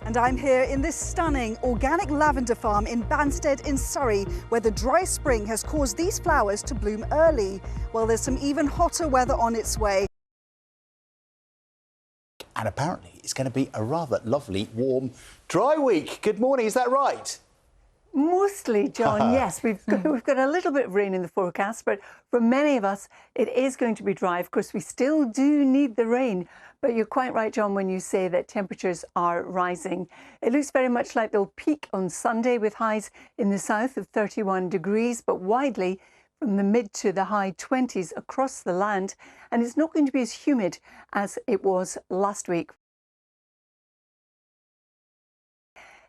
And I'm here in this stunning organic lavender farm in Banstead in Surrey, where the dry spring has caused these flowers to bloom early. Well, there's some even hotter weather on its way. And apparently it's going to be a rather lovely, warm, dry week. Good morning, is that right? Mostly, John, yes. We've got a little bit of rain in the forecast, but for many of us, it is going to be dry. Of course, we still do need the rain, but you're quite right, John, when you say that temperatures are rising. It looks very much like they'll peak on Sunday with highs in the south of 31 degrees, but widely from the mid to the high 20s across the land. And it's not going to be as humid as it was last week.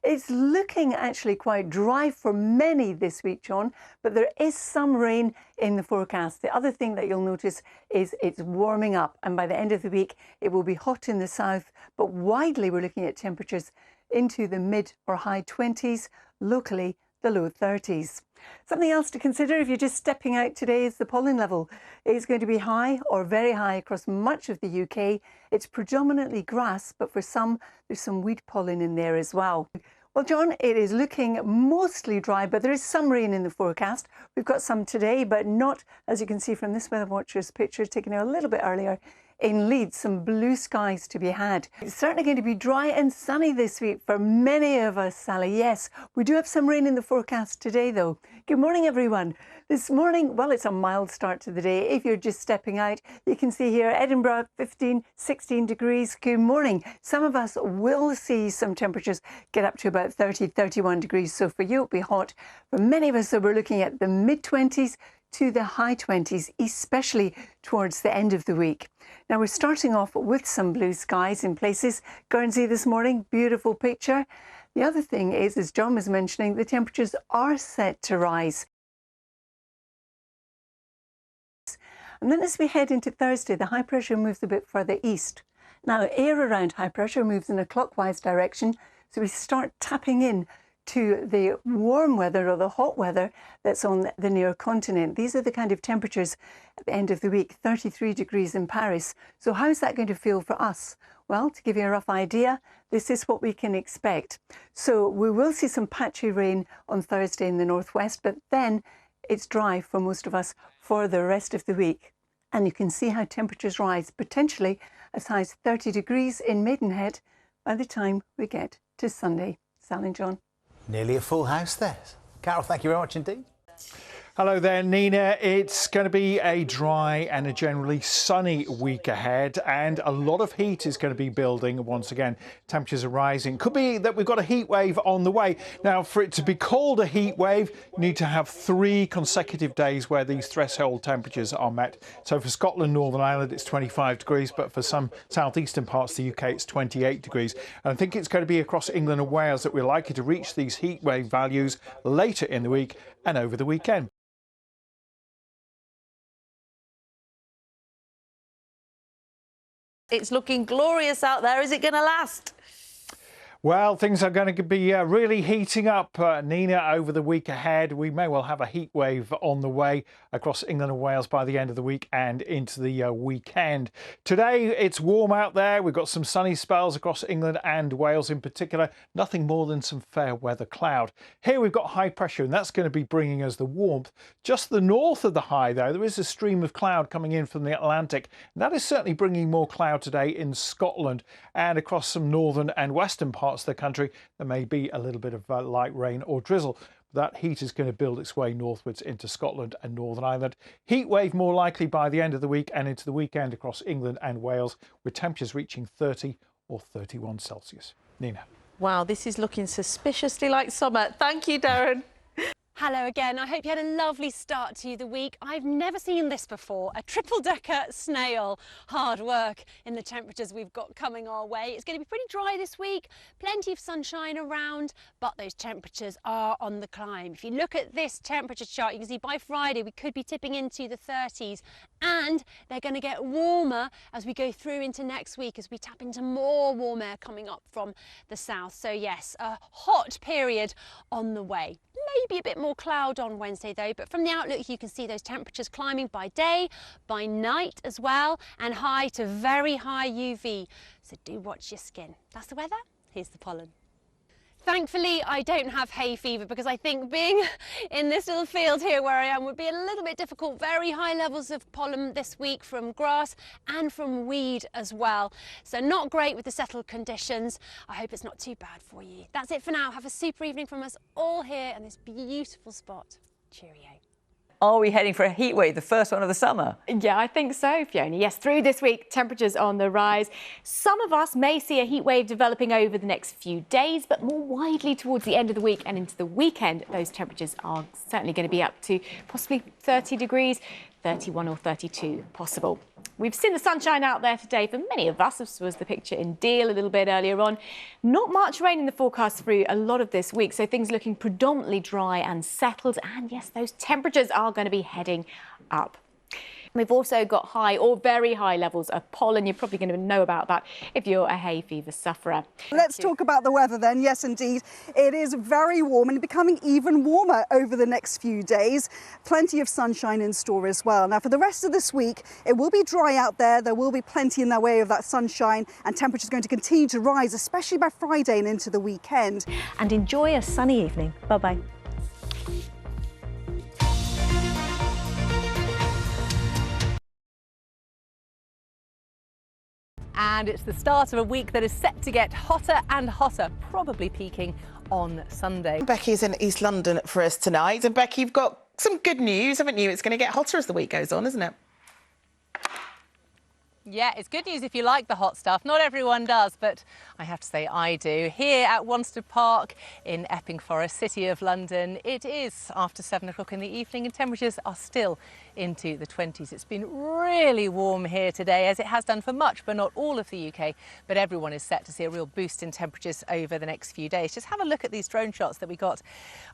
It's looking actually quite dry for many this week, John, but there is some rain in the forecast. The other thing that you'll notice is it's warming up, and by the end of the week it will be hot in the south, but widely we're looking at temperatures into the mid or high 20s, locally the low 30s. Something else to consider if you're just stepping out today is the pollen level. It is going to be high or very high across much of the UK. It's predominantly grass, but for some, there's some weed pollen in there as well. Well, John, it is looking mostly dry, but there is some rain in the forecast. We've got some today, but not, as you can see from this Weather Watchers picture taken a little bit earlier, in Leeds, some blue skies to be had. It's certainly going to be dry and sunny this week for many of us, Sally. Yes, we do have some rain in the forecast today, though. Good morning, everyone. This morning, well, it's a mild start to the day. If you're just stepping out, you can see here Edinburgh, 15, 16 degrees. Good morning. Some of us will see some temperatures get up to about 30, 31 degrees. So for you, it'll be hot. For many of us, so we're looking at the mid-20s to the high 20s, especially towards the end of the week. Now we're starting off with some blue skies in places. Guernsey this morning, beautiful picture. The other thing is, as John was mentioning, the temperatures are set to rise. And then as we head into Thursday, the high pressure moves a bit further east. Now air around high pressure moves in a clockwise direction, so we start tapping in to the warm weather or the hot weather that's on the near continent. These are the kind of temperatures at the end of the week, 33 degrees in Paris. So how's that going to feel for us? Well, to give you a rough idea, this is what we can expect. So we will see some patchy rain on Thursday in the northwest, but then it's dry for most of us for the rest of the week. And you can see how temperatures rise, potentially as high as 30 degrees in Maidenhead by the time we get to Sunday. Sal and John. Nearly a full house there. Carol, thank you very much indeed. Hello there, Nina. It's going to be a dry and a generally sunny week ahead, and a lot of heat is going to be building once again. Temperatures are rising. Could be that we've got a heat wave on the way. Now, for it to be called a heat wave, you need to have 3 consecutive days where these threshold temperatures are met. So for Scotland, Northern Ireland, it's 25 degrees, but for some southeastern parts of the UK, it's 28 degrees. And I think it's going to be across England and Wales that we're likely to reach these heat wave values later in the week and over the weekend. It's looking glorious out there. Is it going to last? Well, things are going to be really heating up, Nina, over the week ahead. We may well have a heat wave on the way across England and Wales by the end of the week and into the weekend. Today, it's warm out there. We've got some sunny spells across England and Wales in particular. Nothing more than some fair weather cloud. Here we've got high pressure, and that's going to be bringing us the warmth. Just the north of the high, though, there is a stream of cloud coming in from the Atlantic. And that is certainly bringing more cloud today in Scotland and across some northern and western parts of the country. There may be a little bit of light rain or drizzle. That heat is going to build its way northwards into Scotland and Northern Ireland. Heat wave more likely by the end of the week and into the weekend across England and Wales, with temperatures reaching 30 or 31 Celsius. Nina. Wow, this is looking suspiciously like summer. Thank you, Darren. Hello again. I hope you had a lovely start to the week. I've never seen this before, a triple-decker snail. Hard work in the temperatures we've got coming our way. It's going to be pretty dry this week, plenty of sunshine around, but those temperatures are on the climb. If you look at this temperature chart, you can see by Friday we could be tipping into the 30s, and they're going to get warmer as we go through into next week, as we tap into more warm air coming up from the south. So yes, a hot period on the way. Maybe a bit more cloud on Wednesday though, but from the outlook you can see those temperatures climbing by day, by night as well, and high to very high UV. So do watch your skin. That's the weather. Here's the pollen. Thankfully, I don't have hay fever because I think being in this little field here where I am would be a little bit difficult. Very high levels of pollen this week from grass and from weed as well. So not great with the settled conditions. I hope it's not too bad for you. That's it for now. Have a super evening from us all here in this beautiful spot. Cheerio. Are we heading for a heat wave, the first one of the summer? Yeah, I think so, Fiona. Yes, through this week, temperatures on the rise. Some of us may see a heat wave developing over the next few days, but more widely towards the end of the week and into the weekend, those temperatures are certainly going to be up to possibly 30 degrees, 31 or 32 possible. We've seen the sunshine out there today for many of us. This was the picture in Deal a little bit earlier on. Not much rain in the forecast through a lot of this week, so things looking predominantly dry and settled. And yes, those temperatures are going to be heading up. We've also got high or very high levels of pollen. You're probably going to know about that if you're a hay fever sufferer. Let's talk about the weather then. Yes, indeed. It is very warm and becoming even warmer over the next few days. Plenty of sunshine in store as well. Now, for the rest of this week, it will be dry out there. There will be plenty in the way of that sunshine, and temperatures going to continue to rise, especially by Friday and into the weekend. And enjoy a sunny evening. Bye-bye. And it's the start of a week that is set to get hotter and hotter, probably peaking on Sunday. Becky's in East London for us tonight. And Becky, you've got some good news, haven't you? It's going to get hotter as the week goes on, isn't it? Yeah, it's good news if you like the hot stuff. Not everyone does, but I have to say I do. Here at Wanstead Park in Epping Forest, City of London, it is after 7 o'clock in the evening and temperatures are still into the 20s. It's been really warm here today, as it has done for much but not all of the UK, but everyone is set to see a real boost in temperatures over the next few days. Just have a look at these drone shots that we got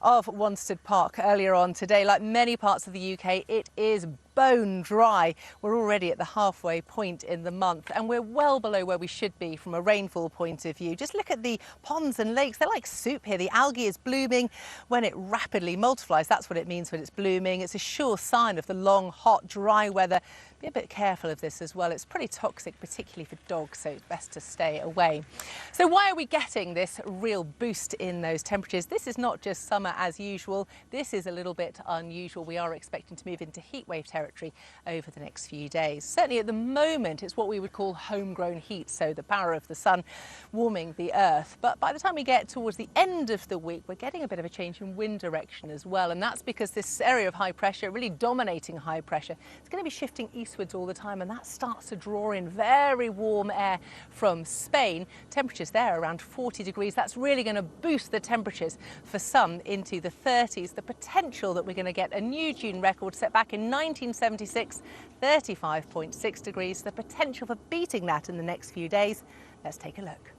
of Wanstead Park earlier on today. Like many parts of the UK, it is bone dry. We're already at the halfway point in the month and we're well below where we should be from a rainfall point of view. Just look at the ponds and lakes. They're like soup here. The algae is blooming when it rapidly multiplies. That's what it means when it's blooming. It's a sure sign of the long, hot, dry weather. Be a bit careful of this as well. It's pretty toxic, particularly for dogs, so it's best to stay away. So why are we getting this real boost in those temperatures? This is not just summer as usual. This is a little bit unusual. We are expecting to move into heatwave territory over the next few days. Certainly at the moment, it's what we would call homegrown heat, so the power of the sun warming the earth. But by the time we get towards the end of the week, we're getting a bit of a change in wind direction as well. And that's because this area of high pressure, really dominating high pressure, it's going to be shifting eastwards all the time, and that starts to draw in very warm air from Spain. Temperatures there around 40 degrees. That's really going to boost the temperatures for some into the 30s. The potential that we're going to get a new June record set back in 1976, 35.6 degrees. The potential for beating that in the next few days. Let's take a look.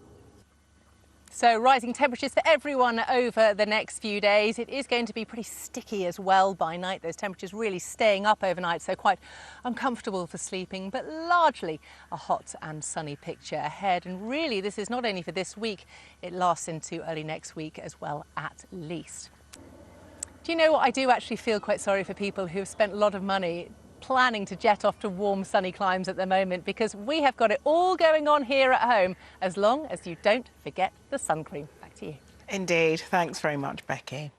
So rising temperatures for everyone over the next few days. It is going to be pretty sticky as well by night. Those temperatures really staying up overnight, so quite uncomfortable for sleeping, but largely a hot and sunny picture ahead. And really, this is not only for this week, it lasts into early next week as well, at least. Do you know what? I do actually feel quite sorry for people who have spent a lot of money planning to jet off to warm sunny climes at the moment, because we have got it all going on here at home, as long as you don't forget the sun cream. Back to you. Indeed. Thanks very much, Becky.